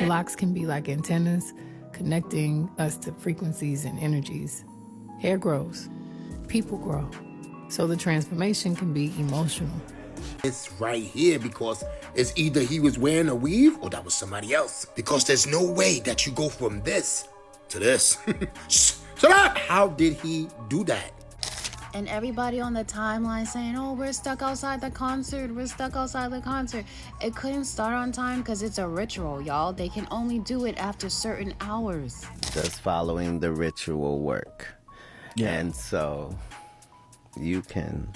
Locks can be like antennas, connecting us to frequencies and energies. Hair grows, people grow, so the transformation can be emotional. It's right here because it's either he was wearing a weave or that was somebody else. Because there's no way that you go from this to this. Shut up! How did he do that? And everybody on the timeline saying, oh, we're stuck outside the concert. We're stuck outside the concert. It couldn't start on time because it's a ritual, y'all. They can only do it after certain hours. Just following the ritual work. Yeah. And so you can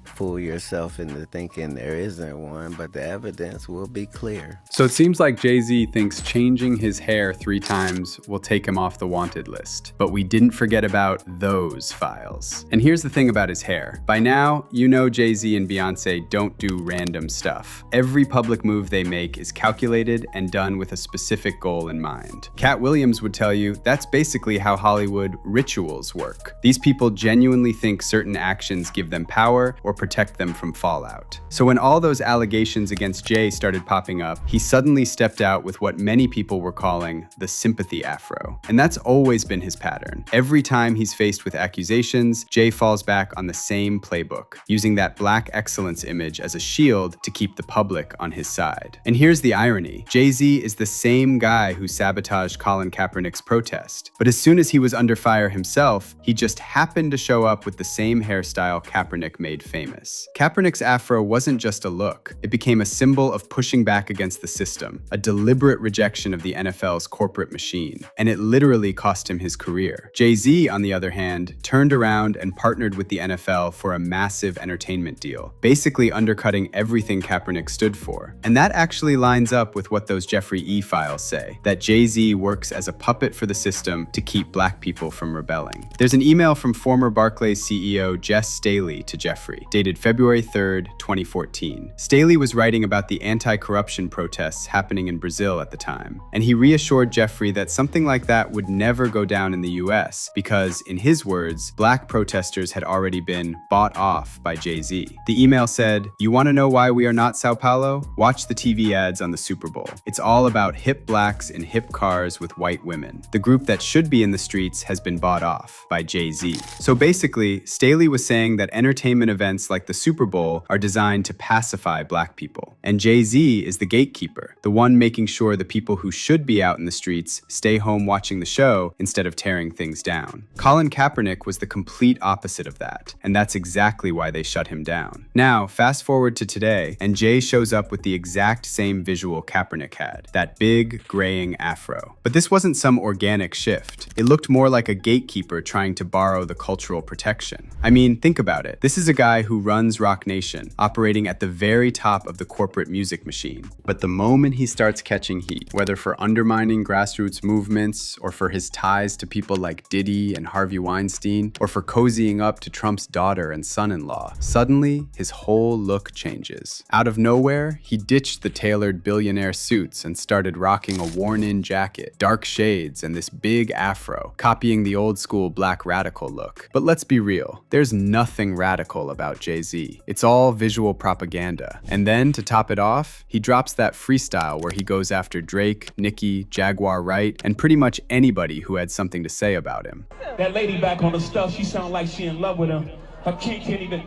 fool yourself into thinking there isn't one, but the evidence will be clear. So it seems like Jay-Z thinks changing his hair 3 times will take him off the wanted list. But we didn't forget about those files. And here's the thing about his hair. By now, you know Jay-Z and Beyoncé don't do random stuff. Every public move they make is calculated and done with a specific goal in mind. Katt Williams would tell you that's basically how Hollywood rituals work. These people genuinely think certain actions give them power or protect them from fallout. So when all those allegations against Jay started popping up, he suddenly stepped out with what many people were calling the sympathy afro. And that's always been his pattern. Every time he's faced with accusations, Jay falls back on the same playbook, using that black excellence image as a shield to keep the public on his side. And here's the irony. Jay-Z is the same guy who sabotaged Colin Kaepernick's protest. But as soon as he was under fire himself, he just happened to show up with the same hairstyle Kaepernick made famous. Kaepernick's afro wasn't just a look. It became a symbol of pushing back against the system, a deliberate rejection of the NFL's corporate machine, and it literally cost him his career. Jay-Z, on the other hand, turned around and partnered with the NFL for a massive entertainment deal, basically undercutting everything Kaepernick stood for. And that actually lines up with what those Jeffrey E. files say, that Jay-Z works as a puppet for the system to keep black people from rebelling. There's an email from former Barclays CEO Jess Staley to Jeffrey, dated February 3rd, 2014. Staley was writing about the anti-corruption protests happening in Brazil at the time, and he reassured Jeffrey that something like that would never go down in the US because, in his words, black protesters had already been bought off by Jay-Z. The email said, "You want to know why we are not Sao Paulo? Watch the TV ads on the Super Bowl. It's all about hip blacks in hip cars with white women. The group that should be in the streets has been bought off by Jay-Z." So basically, Staley was saying that entertainment events like the Super Bowl are designed to pacify black people. And Jay-Z is the gatekeeper, the one making sure the people who should be out in the streets stay home watching the show instead of tearing things down. Colin Kaepernick was the complete opposite of that, and that's exactly why they shut him down. Now, fast forward to today, and Jay shows up with the exact same visual Kaepernick had, that big, graying afro. But this wasn't some organic shift. It looked more like a gatekeeper trying to borrow the cultural protection. I mean, think about it. This is a guy who runs Rock Nation, operating at the very top of the corporate music machine. But the moment he starts catching heat, whether for undermining grassroots movements, or for his ties to people like Diddy and Harvey Weinstein, or for cozying up to Trump's daughter and son-in-law, suddenly his whole look changes. Out of nowhere, he ditched the tailored billionaire suits and started rocking a worn-in jacket, dark shades, and this big afro, copying the old-school black radical look. But let's be real, there's nothing radical about Jay-Z. It's all visual propaganda. And then, to top it off, he drops that freestyle where he goes after Drake, Nicki, Jaguar Wright, and pretty much anybody who had something to say about him. That lady back on the stuff, she sound like she in love with him. Her kid can't even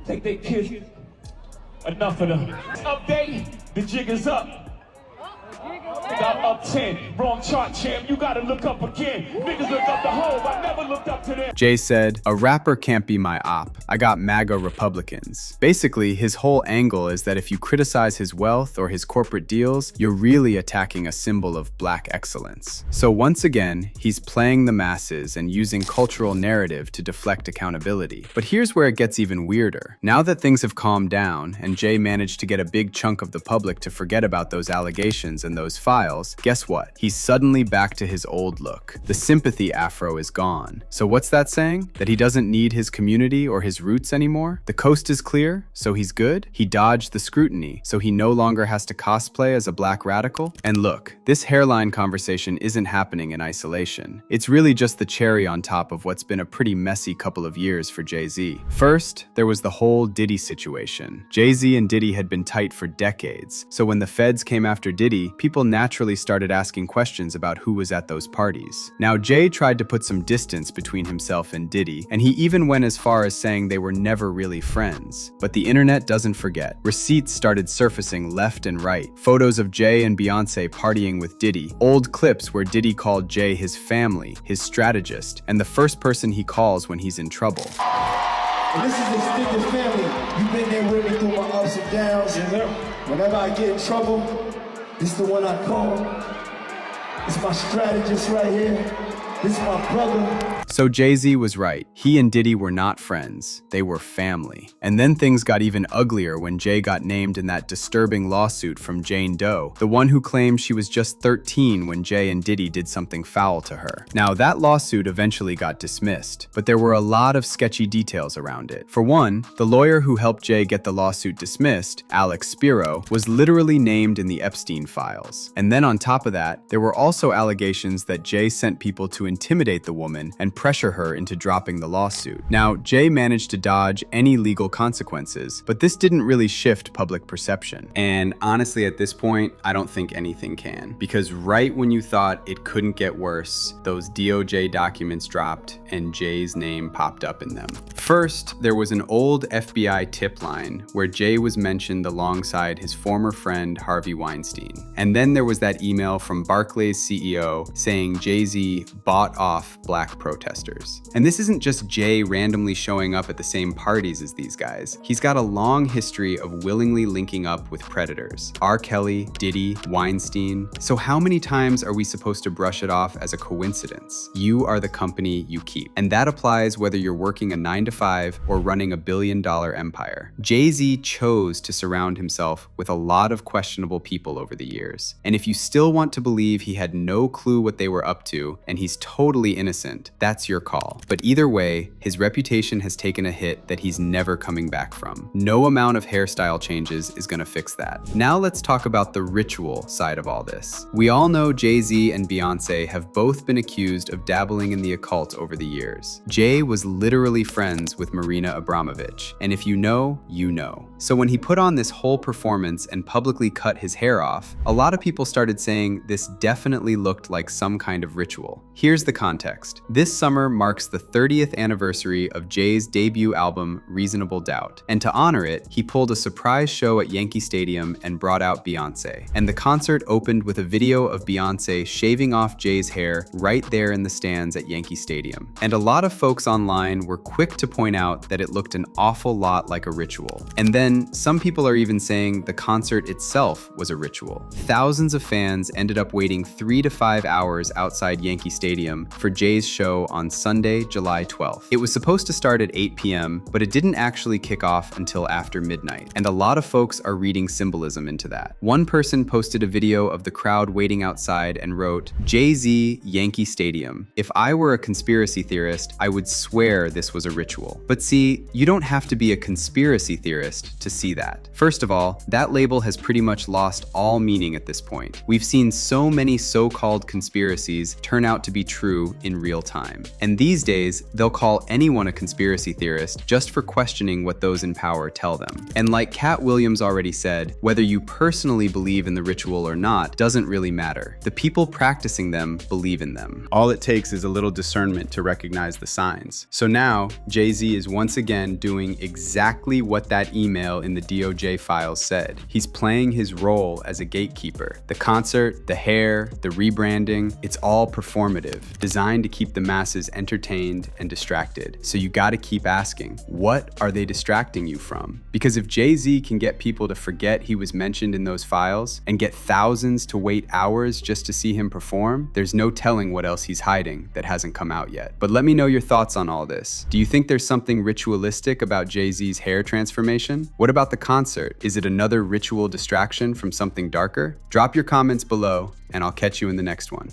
take their kids. Enough of them. Update, the jig is up. Got up 10, wrong chart, champ. You gotta look up again. Niggas look up the hole, I never looked up to them. Jay said, "A rapper can't be my op. I got MAGA Republicans." Basically, his whole angle is that if you criticize his wealth or his corporate deals, you're really attacking a symbol of black excellence. So once again, he's playing the masses and using cultural narrative to deflect accountability. But here's where it gets even weirder. Now that things have calmed down and Jay managed to get a big chunk of the public to forget about those allegations and those files, guess what? He's suddenly back to his old look. The sympathy afro is gone. So what's that saying? That he doesn't need his community or his roots anymore? The coast is clear, so he's good? He dodged the scrutiny, so he no longer has to cosplay as a black radical? And look, this hairline conversation isn't happening in isolation. It's really just the cherry on top of what's been a pretty messy couple of years for Jay-Z. First, there was the whole Diddy situation. Jay-Z and Diddy had been tight for decades, so when the feds came after Diddy, people naturally started asking questions about who was at those parties. Now, Jay tried to put some distance between himself and Diddy, and he even went as far as saying they were never really friends. But the internet doesn't forget. Receipts started surfacing left and right. Photos of Jay and Beyoncé partying with Diddy, old clips where Diddy called Jay his family, his strategist, and the first person he calls when he's in trouble. And this is extended family. You've been there with me through my ups and downs. Yes, sir. Whenever I get in trouble, this is the one I call. It's my strategist right here. This is my brother. So Jay-Z was right. He and Diddy were not friends. They were family. And then things got even uglier when Jay got named in that disturbing lawsuit from Jane Doe, the one who claimed she was just 13 when Jay and Diddy did something foul to her. Now, that lawsuit eventually got dismissed, but there were a lot of sketchy details around it. For one, the lawyer who helped Jay get the lawsuit dismissed, Alex Spiro, was literally named in the Epstein files. And then on top of that, there were also allegations that Jay sent people to intimidate the woman and pressure her into dropping the lawsuit. Now, Jay managed to dodge any legal consequences, but this didn't really shift public perception. And honestly, at this point, I don't think anything can. Because right when you thought it couldn't get worse, those DOJ documents dropped and Jay's name popped up in them. First, there was an old FBI tip line where Jay was mentioned alongside his former friend Harvey Weinstein. And then there was that email from Barclays CEO saying Jay-Z bought off black protesters. And this isn't just Jay randomly showing up at the same parties as these guys. He's got a long history of willingly linking up with predators. R. Kelly, Diddy, Weinstein. So how many times are we supposed to brush it off as a coincidence? You are the company you keep. And that applies whether you're working a 9-to-5 or running $1 billion empire. Jay-Z chose to surround himself with a lot of questionable people over the years. And if you still want to believe he had no clue what they were up to and he's totally innocent, that's your call. But either way, his reputation has taken a hit that he's never coming back from. No amount of hairstyle changes is gonna fix that. Now let's talk about the ritual side of all this. We all know Jay-Z and Beyoncé have both been accused of dabbling in the occult over the years. Jay was literally friends with Marina Abramovich, and if you know, you know. So when he put on this whole performance and publicly cut his hair off, a lot of people started saying this definitely looked like some kind of ritual. Here's the context. This summer marks the 30th anniversary of Jay's debut album, Reasonable Doubt. And to honor it, he pulled a surprise show at Yankee Stadium and brought out Beyoncé. And the concert opened with a video of Beyoncé shaving off Jay's hair right there in the stands at Yankee Stadium. And a lot of folks online were quick to point out that it looked an awful lot like a ritual. And then some people are even saying the concert itself was a ritual. Thousands of fans ended up waiting 3 to 5 hours outside Yankee Stadium for Jay's show on Sunday, July 12th. It was supposed to start at 8 p.m., but it didn't actually kick off until after midnight. And a lot of folks are reading symbolism into that. One person posted a video of the crowd waiting outside and wrote, Jay-Z, Yankee Stadium. If I were a conspiracy theorist, I would swear this was a ritual. But see, you don't have to be a conspiracy theorist to see that. First of all, that label has pretty much lost all meaning at this point. We've seen so many so-called conspiracies turn out to be true in real time. And these days, they'll call anyone a conspiracy theorist just for questioning what those in power tell them. And like Katt Williams already said, whether you personally believe in the ritual or not doesn't really matter. The people practicing them believe in them. All it takes is a little discernment to recognize the signs. So now, Jay-Z is once again doing exactly what that email in the DOJ files said. He's playing his role as a gatekeeper. The concert, the hair, the rebranding, it's all performative. narrative, designed to keep the masses entertained and distracted. So you gotta keep asking, what are they distracting you from? Because if Jay-Z can get people to forget he was mentioned in those files and get thousands to wait hours just to see him perform, there's no telling what else he's hiding that hasn't come out yet. But let me know your thoughts on all this. Do you think there's something ritualistic about Jay-Z's hair transformation? What about the concert? Is it another ritual distraction from something darker? Drop your comments below, and I'll catch you in the next one.